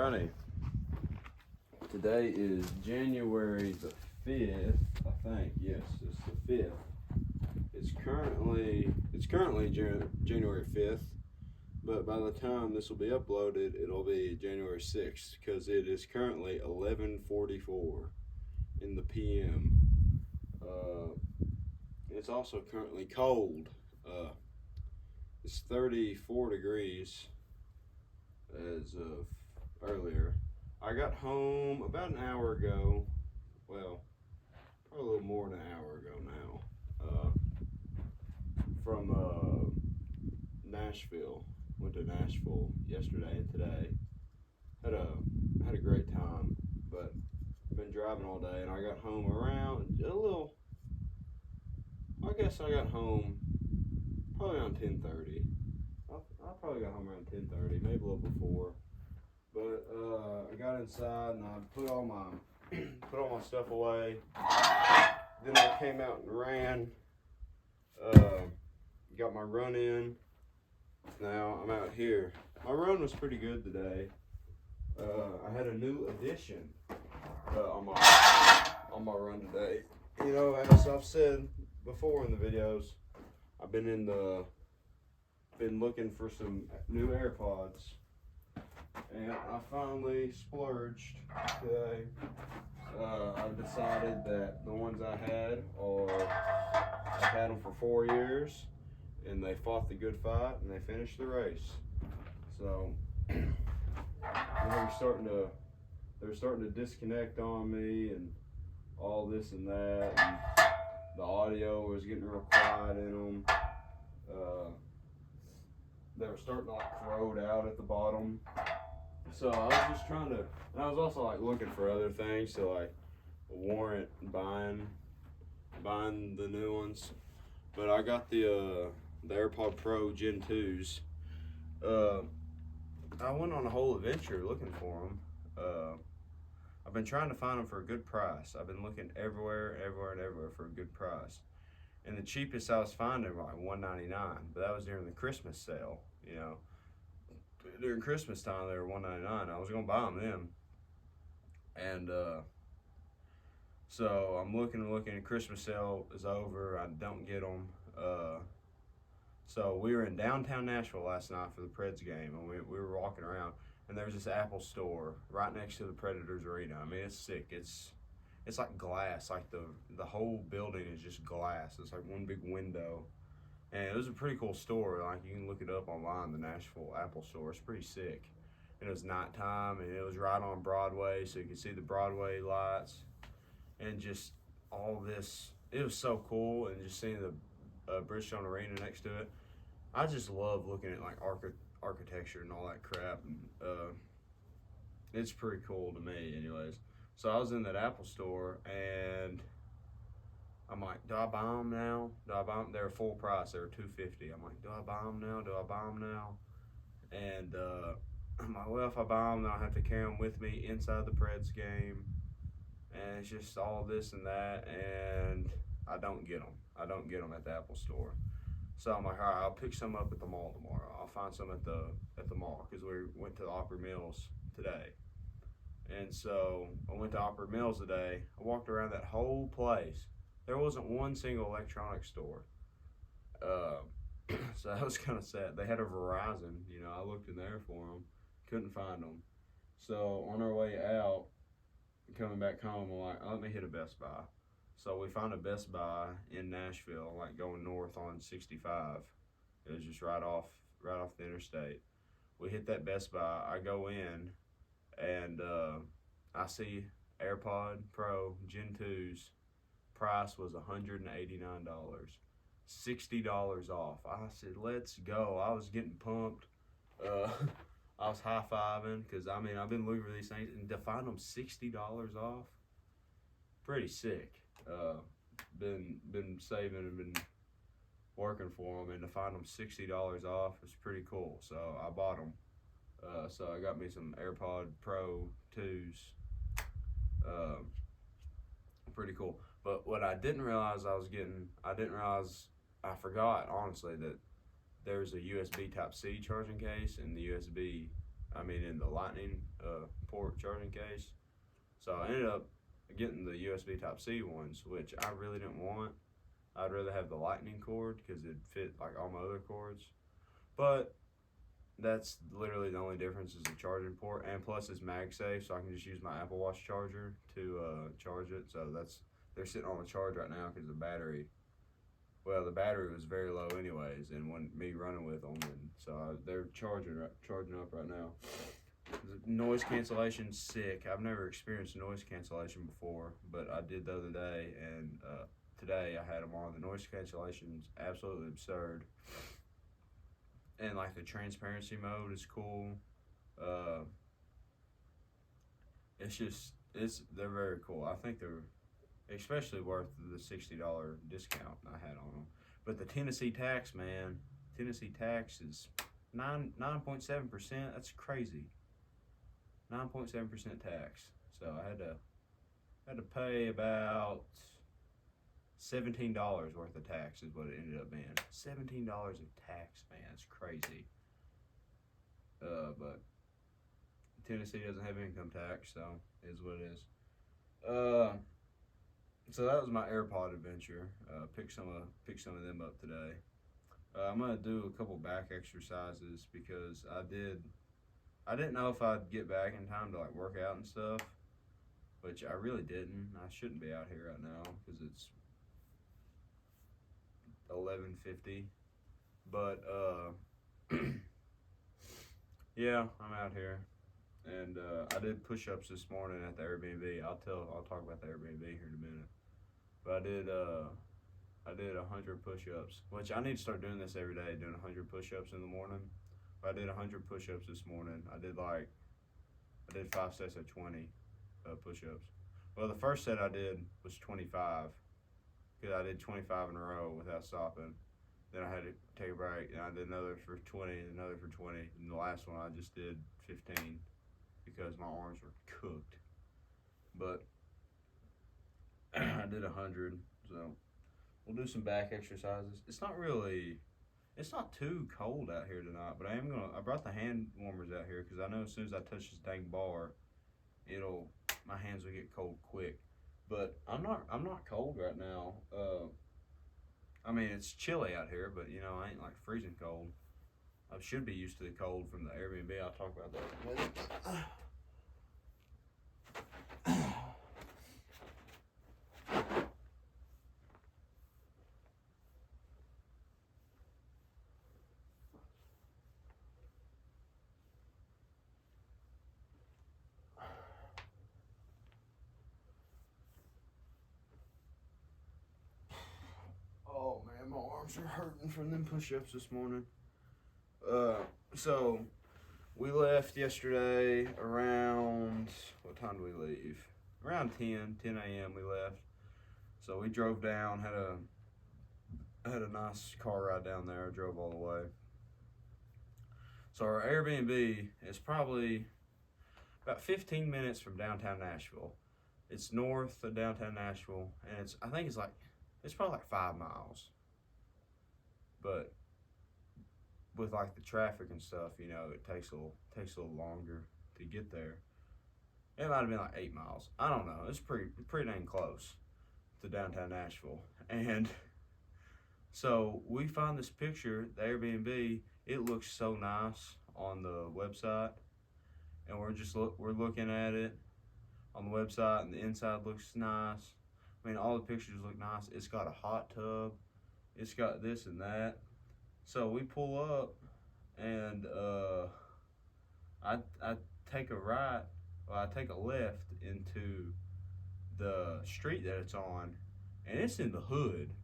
Alrighty. Today is January the 5th, I think. Yes, it's the 5th. It's currently January 5th, but by the time this will be uploaded, it'll be January 6th because it is currently 11:44 in the PM. It's also currently cold. It's 34 degrees as of earlier. I got home about an hour ago. Well, probably a little more than an hour ago now. From Nashville. Went to Nashville yesterday and today. Had a great time, but been driving all day, and I got home around I guess I got home probably around 10:30. I probably got home around 10:30, maybe a little before. But I got inside and I put all my stuff away. Then I came out and ran. Got my run in. Now I'm out here. My run was pretty good today. I had a new addition on my run today. You know, as I've said before in the videos, I've been looking for some new AirPods, and I finally splurged today. I've decided that the ones I've had them for 4 years, and they fought the good fight, and they finished the race. So they were starting to disconnect on me, and all this and that, and the audio was getting real quiet in them. They were starting to corrode out at the bottom. So I was just trying to, and I was also looking for other things to warrant buying the new ones. But I got the AirPod Pro Gen 2s. I went on a whole adventure looking for them. I've been trying to find them for a good price. I've been looking everywhere for a good price. And the cheapest I was finding were $199, but that was during the Christmas sale. You know, during Christmas time they were $199. I was gonna buy them then, and so I'm looking. The Christmas sale is over. I don't get them. So we were in downtown Nashville last night for the Preds game, and we were walking around, and there was this Apple store right next to the Predators arena. I mean, it's sick. It's like glass, like the whole building is just glass. It's like one big window, and it was a pretty cool store. Like, you can look it up online, the Nashville Apple store. It's pretty sick. And it was nighttime, and it was right on Broadway, so you could see the Broadway lights, and just all this. It was so cool, and just seeing the Bridgestone Arena next to it. I just love looking at architecture and all that crap, and it's pretty cool to me, anyways. So I was in that Apple store, and I'm like, do I buy them now? They were full price. They were $250. I'm like, do I buy them now? And I'm like, well, if I buy them, then I'll have to carry them with me inside the Preds game. And it's just all this and that, and I don't get them. I don't get them at the Apple store. So I'm like, all right, I'll pick some up at the mall tomorrow. I'll find some at the mall, because we went to the Opry Mills today. And so I went to Opry Mills today. I walked around that whole place. There wasn't one single electronics store. So that was kind of sad. They had a Verizon. You know, I looked in there for them. Couldn't find them. So on our way out, coming back home, I'm like, let me hit a Best Buy. So we found a Best Buy in Nashville, going north on 65. It was just right off the interstate. We hit that Best Buy. I go in, and I see AirPod Pro Gen 2s. Price was $189, $60 off. I said, let's go. I was getting pumped. I was high-fiving, because I've been looking for these things, and to find them $60 off, pretty sick. Been saving and been working for them, and to find them $60 off is pretty cool. So I bought them. So I got me some AirPod Pro 2s. Pretty cool. But what I didn't realize I forgot, honestly, that there's a USB Type-C charging case and the USB in the Lightning port charging case. So I ended up getting the USB Type C ones, which I really didn't want. I'd rather have the Lightning cord because it fit like all my other cords. But that's literally the only difference is the charging port, and plus it's MagSafe, so I can just use my Apple Watch charger to charge it. So they're sitting on the charge right now because the battery was very low anyways, and when me running with them, and so they're charging up right now. The noise cancellation's sick. I've never experienced noise cancellation before, but I did the other day, and today I had them on. The noise cancellation's absolutely absurd, and like the transparency mode is cool. They're very cool. I think they're especially worth the $60 discount I had on them. But the Tennessee tax, man, Tennessee tax is 9.7%. That's crazy. 9.7% tax. So I had to pay about $17 worth of tax is what it ended up being. $17 of tax, man. It's crazy. But Tennessee doesn't have income tax, so it is what it is. So that was my AirPod adventure. Pick some of them up today. I'm gonna do a couple back exercises because I didn't know if I'd get back in time to like work out and stuff, which I really didn't. I shouldn't be out here right now because it's 11:50. But yeah, I'm out here, and I did push-ups this morning at the Airbnb. I'll talk about the Airbnb here in a minute. But I did 100 push-ups, which I need to start doing this every day, doing 100 push-ups in the morning. But I did 100 push-ups this morning. I did 5 sets of 20 push-ups. Well, the first set I did was 25 because I did 25 in a row without stopping. Then I had to take a break, and I did another for 20, another for 20, and the last one I just did 15 because my arms were cooked. But I did 100, so we'll do some back exercises. It's not too cold out here tonight, but I brought the hand warmers out here because I know as soon as I touch this dang bar, my hands will get cold quick. But I'm not cold right now. It's chilly out here, but I ain't like freezing cold. I should be used to the cold from the Airbnb. I'll talk about that in a minute. Oh man, my arms are hurting from them push-ups this morning. So we left yesterday around, what time did we leave? Around 10 a.m. we left. So we drove down, had a nice car ride down there, drove all the way. So our Airbnb is probably about 15 minutes from downtown Nashville. It's north of downtown Nashville, and it's probably like 5 miles. But with like the traffic and stuff, it takes a little longer to get there. It might have been like 8 miles. I don't know. It's pretty dang close to downtown Nashville. And so we found this picture, the Airbnb. It looks so nice on the website, and we're looking at it on the website, and the inside looks nice. All the pictures look nice. It's got a hot tub. It's got this and that. So we pull up, and I take a left into the street that it's on, and it's in the hood.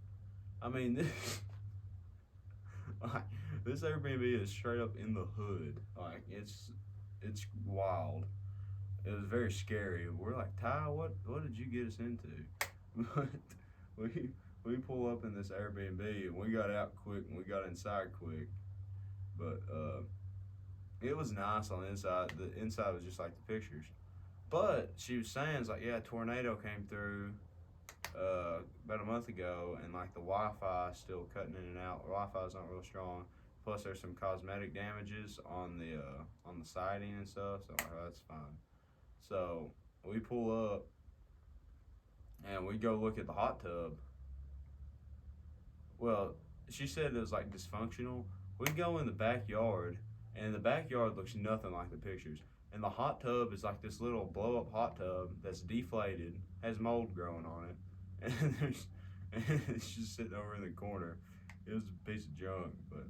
This Airbnb is straight up in the hood. It's wild. It was very scary. We're like, Ty, what did you get us into? But we pull up in this Airbnb, and we got out quick, and we got inside quick. But it was nice on the inside. The inside was just like the pictures. But she was saying, a tornado came through about a month ago, and like the Wi-Fi is still cutting in and out. The Wi-Fi's not real strong. Plus, there's some cosmetic damages on the siding and stuff. So that's fine. So we pull up and we go look at the hot tub. Well, she said it was like dysfunctional. We go in the backyard, and the backyard looks nothing like the pictures. And the hot tub is like this little blow up hot tub that's deflated, has mold growing on it, and it's just sitting over in the corner. It was a piece of junk, but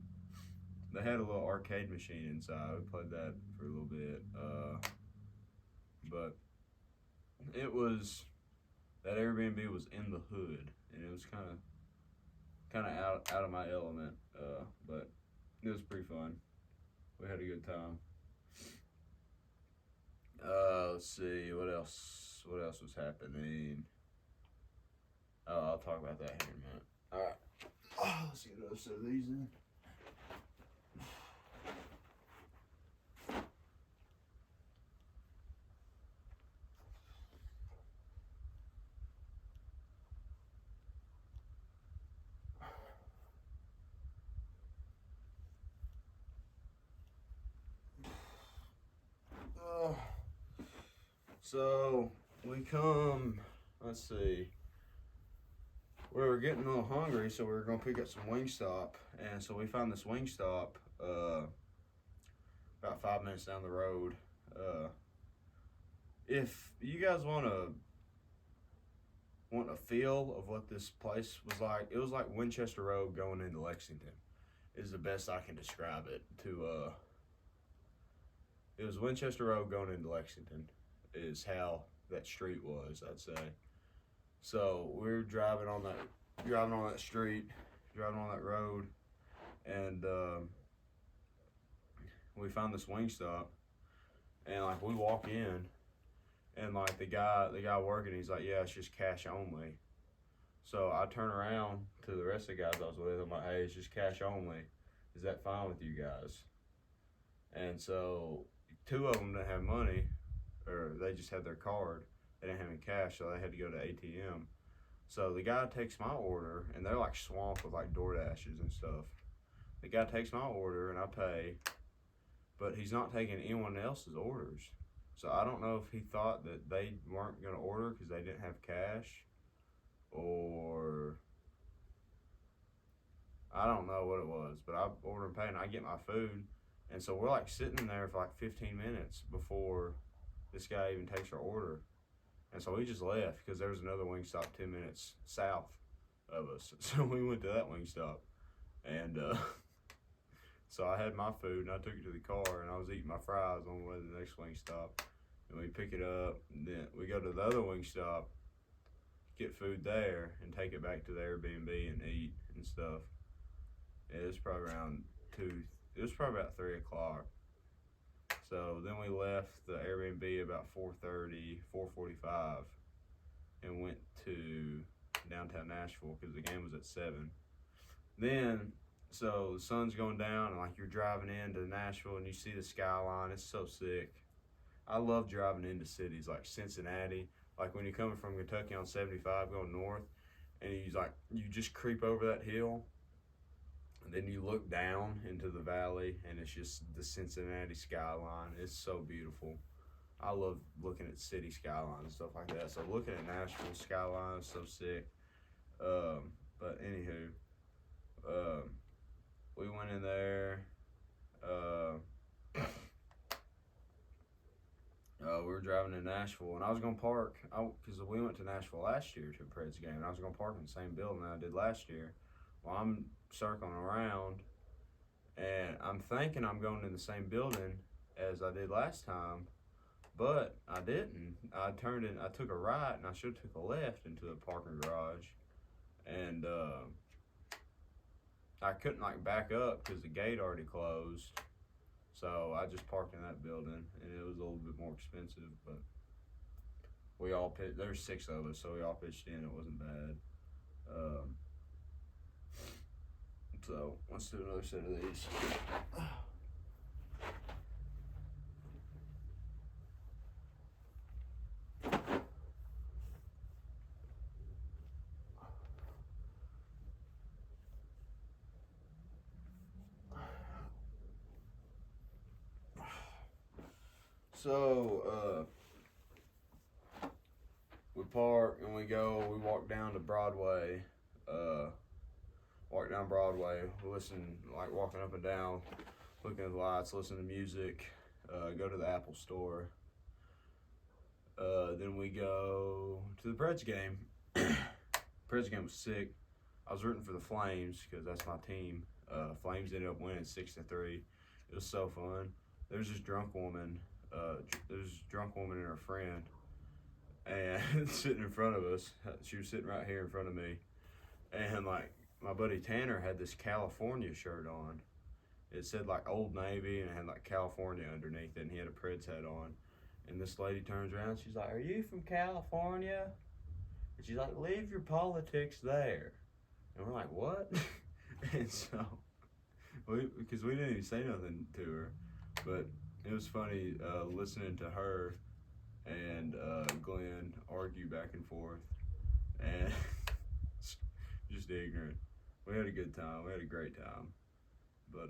they had a little arcade machine inside. We played that for a little bit, but it was that Airbnb was in the hood, and it was kind of out of my element, but it was pretty fun. We had a good time. Let's see what else was happening. I'll talk about that here in a minute. All right, let's get another set of these in. So we come, let's see, we were getting a little hungry, so we were going to pick up some Wingstop, and so we found this Wingstop about 5 minutes down the road. If you guys want a feel of what this place was like, it was like Winchester Road going into Lexington is the best I can describe it. It was Winchester Road going into Lexington is how that street was, I'd say. So we're driving on that street, driving on that road, and we found this Wingstop, and like we walk in, and like the guy working, he's like, yeah, it's just cash only. So I turn around to the rest of the guys I was with. I'm like, hey, it's just cash only. Is that fine with you guys? And so 2 of them didn't have money, or they just had their card. They didn't have any cash, so they had to go to ATM. So the guy takes my order, and they're like swamped with like DoorDashes and stuff. The guy takes my order, and I pay, but he's not taking anyone else's orders. So I don't know if he thought that they weren't going to order because they didn't have cash, or I don't know what it was. But I order and pay, and I get my food. And so we're like sitting there for like 15 minutes before this guy even takes our order. And so we just left because there was another Wingstop 10 minutes south of us. So we went to that Wingstop. And so I had my food and I took it to the car and I was eating my fries on the way to the next Wingstop. And we pick it up and then we go to the other Wingstop, get food there, and take it back to the Airbnb and eat and stuff. And it was probably around 2, it was probably about 3 o'clock. So then we left the Airbnb about 4:45 and went to downtown Nashville because the game was at 7. Then, so the sun's going down and like you're driving into Nashville and you see the skyline. It's so sick. I love driving into cities like Cincinnati. Like when you're coming from Kentucky on 75 going north and you just creep over that hill. And then you look down into the valley, and it's just the Cincinnati skyline. It's so beautiful. I love looking at city skylines and stuff like that. So looking at Nashville skyline is so sick. But anywho, we went in there. We were driving to Nashville, and I was gonna park because we went to Nashville last year to a Preds game, and I was gonna park in the same building that I did last year. Well, I'm circling around, and I'm thinking I'm going in the same building as I did last time, but I didn't. I took a right, and I should have took a left into the parking garage, and I couldn't like back up because the gate already closed, so I just parked in that building, and it was a little bit more expensive, but we all pitched. There's 6 of us, so we all pitched in. It wasn't bad. So let's do another set of these. So, we park and we walk down to Broadway, we listen, like walking up and down, looking at the lights, listen to music, go to the Apple store. Then we go to the Preds game. Preds game was sick. I was rooting for the Flames because that's my team. Flames ended up winning 6-3. It was so fun. There was this drunk woman. And her friend, and sitting in front of us. She was sitting right here in front of me, and like my buddy Tanner had this California shirt on. It said like Old Navy and it had like California underneath it, and he had a Preds hat on. And this lady turns around, she's like, "Are you from California?" And she's like, "Leave your politics there." And we're like, "What?" And so, because we didn't even say nothing to her, but it was funny listening to her and Glenn argue back and forth, and just ignorant. We had a good time. We had a great time. But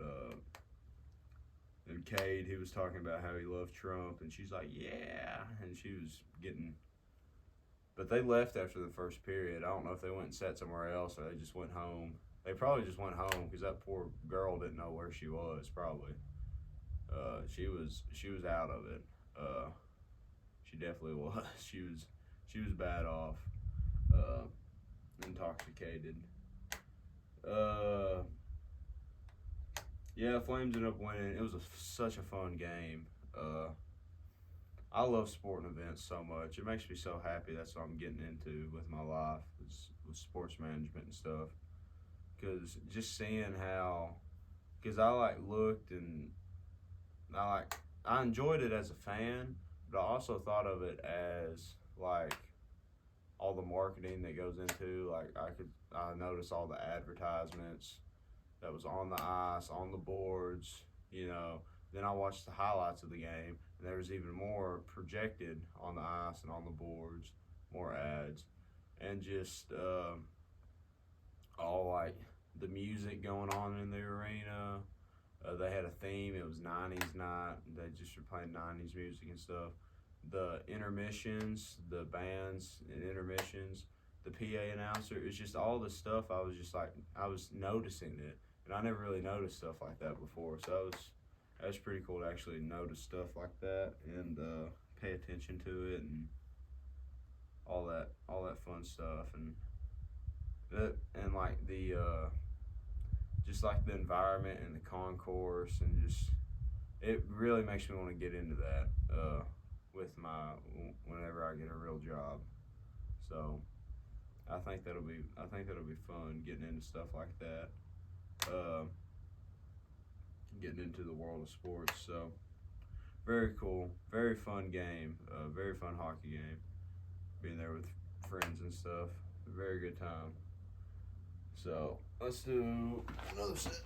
and Cade, he was talking about how he loved Trump, and she's like, "Yeah," and she was getting. But they left after the first period. I don't know if they went and sat somewhere else or they just went home. They probably just went home because that poor girl didn't know where she was. Probably, she was out of it. She definitely was. She was bad off, intoxicated. Yeah, Flames ended up winning. It was such a fun game. I love sporting events so much. It makes me so happy. That's what I'm getting into with my life, is with sports management and stuff. Because just seeing how, because I like looked and I enjoyed it as a fan, but I also thought of it as like all the marketing that goes into, like I noticed all the advertisements that was on the ice, on the boards, Then I watched the highlights of the game, and there was even more projected on the ice and on the boards, more ads, and just all like the music going on in the arena. They had a theme. It was 90s night. They just were playing 90s music and stuff. The intermissions, the bands and intermissions, the PA announcer, it's just all this stuff. I was noticing it, and I never really noticed stuff like that before. So that was pretty cool to actually notice stuff like that and pay attention to it and all that fun stuff and like the just like the environment and the concourse, and just it really makes me want to get into that whenever I get a real job. So I think that'll be fun, getting into stuff like that, getting into the world of sports. So very cool, very fun game, very fun hockey game. Being there with friends and stuff, very good time. So let's do another set.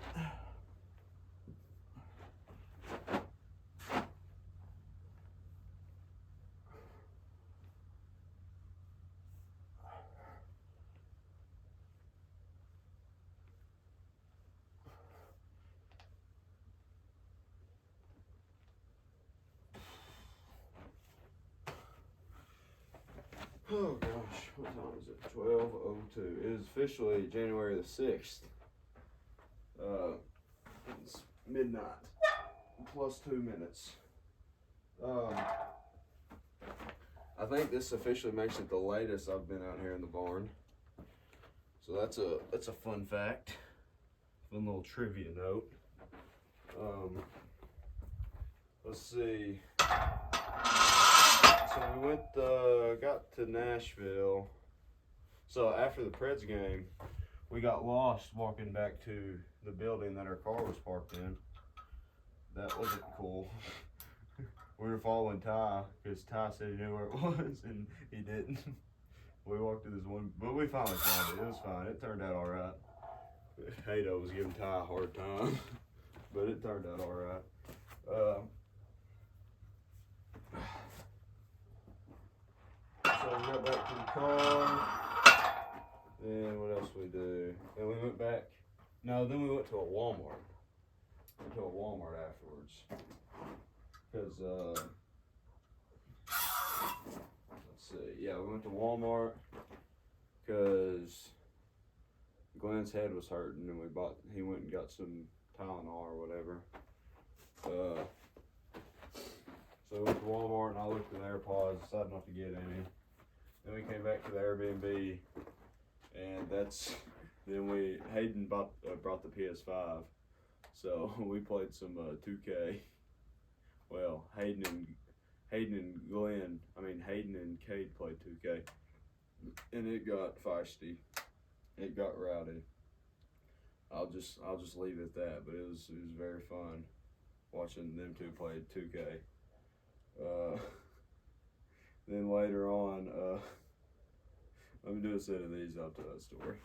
Oh gosh, what time is it? 12:02. It is officially January the 6th. It's midnight plus 2 minutes. I think this officially makes it the latest I've been out here in the barn. So that's a fun fact. Fun little trivia note. Let's see. So we got to Nashville. So after the Preds game, we got lost walking back to the building that our car was parked in. That wasn't cool. We were following Ty because Ty said he knew where it was, and he didn't. We walked to this one, but we finally found it. It was fine. It turned out all right. Hato was giving Ty a hard time, but it turned out all right. So we got back to the car. Then what else we do? Then we went back. No, then we went to a Walmart. Went to a Walmart afterwards. Because went to Walmart because Glenn's head was hurting, and he went and got some Tylenol or whatever. So we went to Walmart, and I looked at AirPods, decided not to get any. Then we came back to the Airbnb, and then Hayden brought the PS5, so we played some 2K. Well, Hayden and Cade played 2K, and it got feisty. It got rowdy. I'll just leave it at that. But it was very fun watching them two play 2K. Then later on, let me do a set of these. I'll tell that story.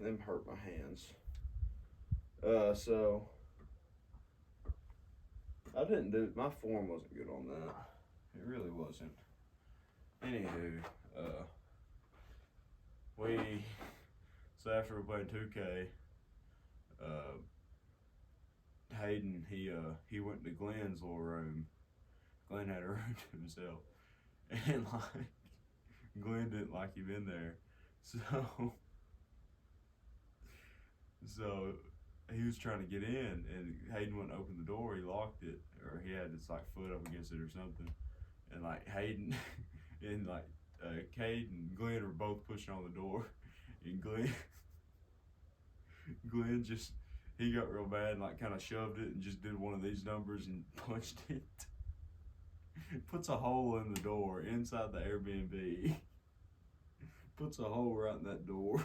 Them hurt my hands. So I didn't do, my form wasn't good on that. It really wasn't. Anywho, so after we played 2K, Hayden, he went to Glenn's little room. Glenn had a room to himself. And like, Glenn didn't like him in there. So he was trying to get in, and Hayden wouldn't open the door. He locked it, or he had his like foot up against it or something. And like Hayden and like Cade and Glenn were both pushing on the door, and Glenn just, he got real bad and like kind of shoved it and just did one of these numbers and punched it. Puts a hole in the door inside the Airbnb. Puts a hole right in that door.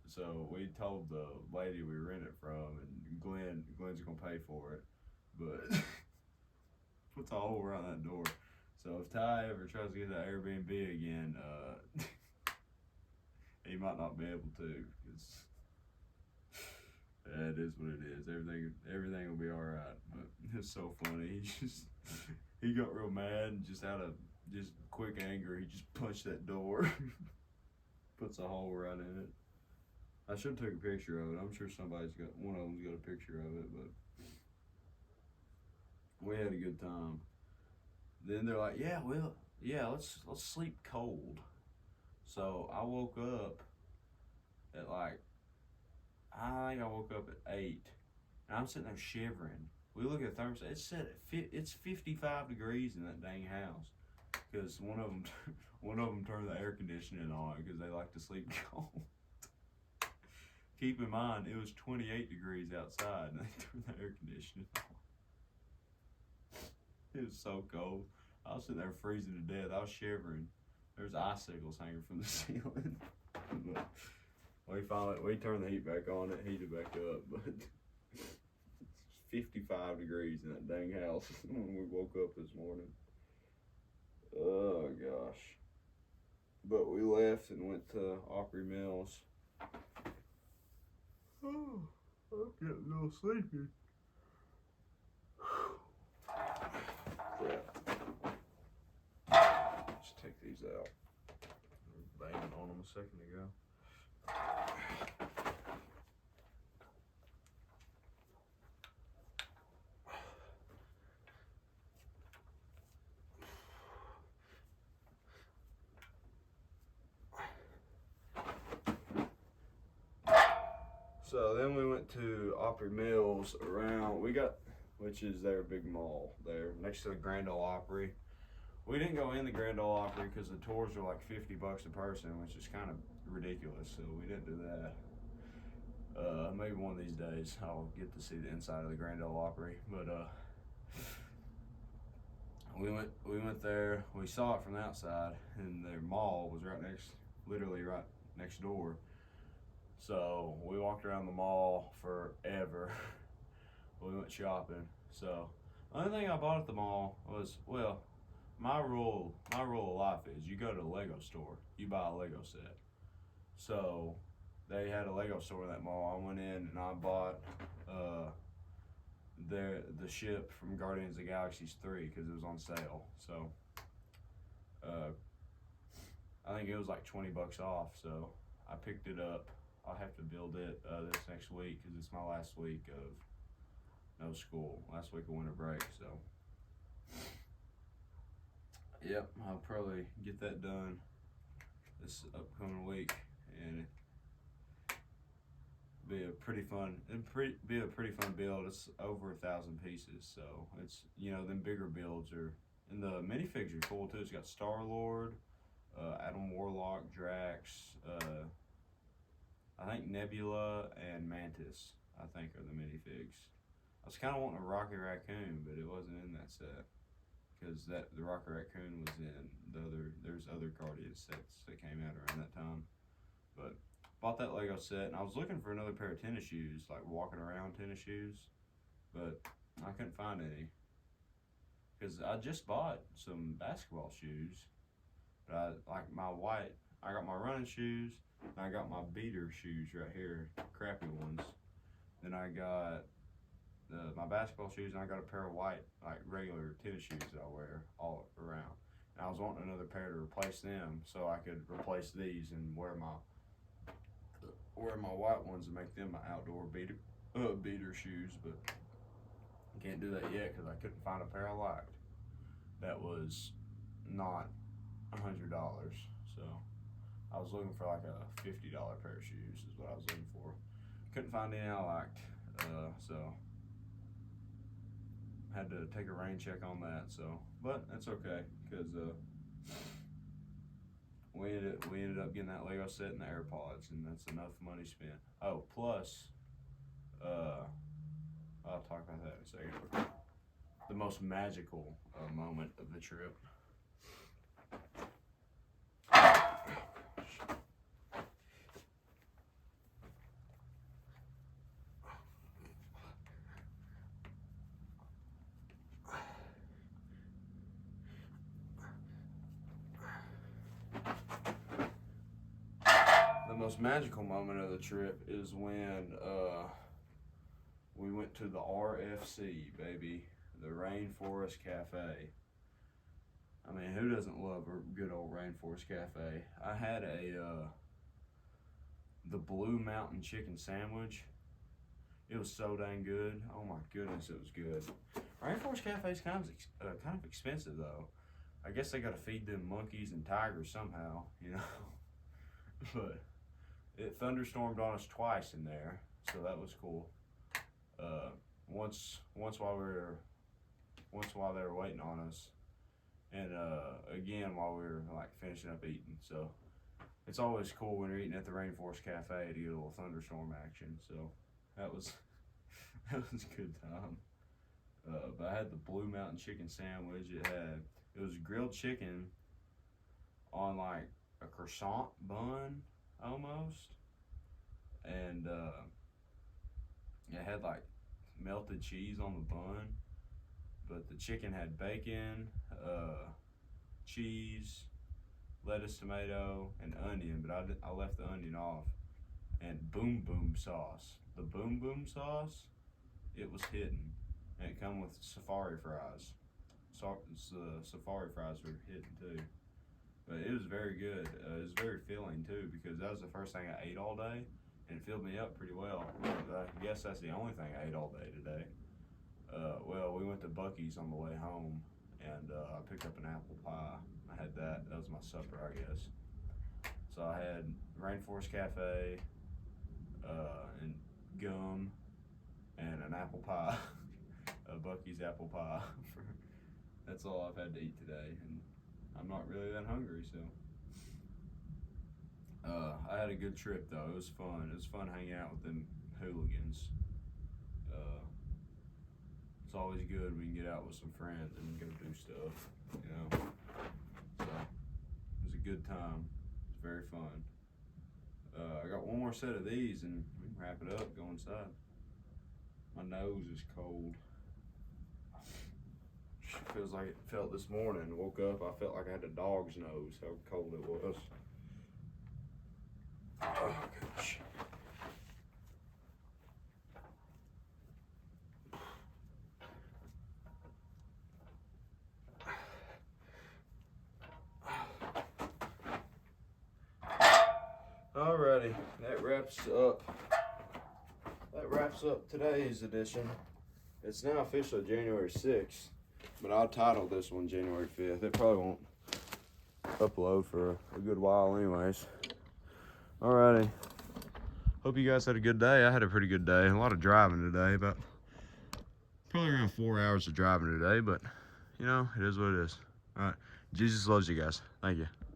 So we told the lady we rented from, and Glenn's gonna pay for it, but puts a hole around that door. So if Ty ever tries to get that Airbnb again, he might not be able to, because it is what it is. Everything will be all right. But it's so funny. He got real mad, and just out of just quick anger, he just punched that door. Puts a hole right in it. I should have took a picture of it. I'm sure one of them's got a picture of it, but we had a good time. Then they're like, let's sleep cold. So I woke up at I think I woke up at 8, and I'm sitting there shivering. We look at the thermostat. It's set at it's 55 degrees in that dang house, because one of them turned the air conditioning on because they like to sleep cold. Keep in mind, it was 28 degrees outside, and they turned the air conditioning on. It was so cold. I was sitting there freezing to death. I was shivering. There was icicles hanging from the ceiling. But we turned the heat back on. It heated back up, but it's 55 degrees in that dang house when we woke up this morning. Oh gosh. But we left and went to Opry Mills. Oh, I'm getting a little sleepy. Crap. Let's take these out. I was banging on them a second ago. So then we went to Opry Mills which is their big mall there next to the Grand Ole Opry. We didn't go in the Grand Ole Opry because the tours are like $50 a person, which is kind of ridiculous. So we didn't do that. Maybe one of these days I'll get to see the inside of the Grand Ole Opry. But we went there. We saw it from the outside, and their mall was literally right next door. So we walked around the mall forever. We went shopping. So the only thing I bought at the mall was, my rule of life is you go to a Lego store, you buy a Lego set. So they had a Lego store in that mall. I went in and I bought uh, the ship from Guardians of the Galaxies 3 because it was on sale. So uh, I think it was like $20 off. So I picked it up. I'll have to build it this next week because it's my last week of no school, last week of winter break. So yep, I'll probably get that done this upcoming week, and be a pretty fun build. It's over 1,000 pieces, so it's them bigger builds are, and the minifigs are cool too. It's got Star Lord, Adam Warlock, Drax, I think Nebula and Mantis. I think are the minifigs. I was kind of wanting a Rocket Raccoon, but it wasn't in that set because the Rocket Raccoon was in there's other Guardian sets that came out around that time, but. Bought that Lego set, and I was looking for another pair of tennis shoes, like walking around tennis shoes, but I couldn't find any because I just bought some basketball shoes. But I got my running shoes, and I got my beater shoes right here, crappy ones. Then I got my basketball shoes, and I got a pair of white, like regular tennis shoes that I wear all around. And I was wanting another pair to replace them, so I could replace these and wear my white ones and make them my outdoor beater shoes, but I can't do that yet because I couldn't find a pair I liked that was not $100. So I was looking for like a $50 pair of shoes is what I was looking for. Couldn't find any I liked, so had to take a rain check on that. So, but that's okay because we ended up getting that Lego set and the AirPods, and that's enough money spent. Oh, plus, I'll talk about that in a second. The most magical moment of the trip. The most magical moment of the trip is when we went to the RFC, baby, the Rainforest Cafe. I mean, who doesn't love a good old Rainforest Cafe? I had the Blue Mountain chicken sandwich. It was so dang good. Oh my goodness, it was good. Rainforest Cafe is kind of expensive though. I guess they gotta feed them monkeys and tigers somehow, But it thunderstormed on us twice in there, so that was cool. Once while they were waiting on us, and again while we were like finishing up eating. So it's always cool when you're eating at the Rainforest Cafe to get a little thunderstorm action. So that was a good time. But I had the Blue Mountain chicken sandwich. It was grilled chicken on like a croissant bun almost, and it had like melted cheese on the bun, but the chicken had bacon, cheese, lettuce, tomato, and onion, but I left the onion off, and boom boom sauce. The boom boom sauce, it was hidden, and it come with safari fries. So the safari fries were hidden too. But it was very good. It was very filling too because that was the first thing I ate all day, and it filled me up pretty well. But I guess that's the only thing I ate all day today. Well, we went to Buc-ee's on the way home, and I picked up an apple pie. I had that. That was my supper, I guess. So I had Rainforest Cafe, and gum, and an apple pie, a Buc-ee's apple pie. That's all I've had to eat today, and I'm not really that hungry, so. I had a good trip though. It was fun. It was fun hanging out with them hooligans. It's always good when you get out with some friends and go do stuff, So it was a good time. It was very fun. I got one more set of these and we can wrap it up, go inside. My nose is cold. Feels like it felt this morning. Woke up, I felt like I had a dog's nose, how cold it was. Oh, gosh. Alrighty, that wraps up today's edition. It's now officially January 6th, but I'll title this one January 5th. It probably won't upload for a good while anyways. Alrighty, hope you guys had a good day. I had a pretty good day. A lot of driving today, about probably around 4 hours of driving today, but you know, it is what it is. Alright, Jesus loves you guys. Thank you.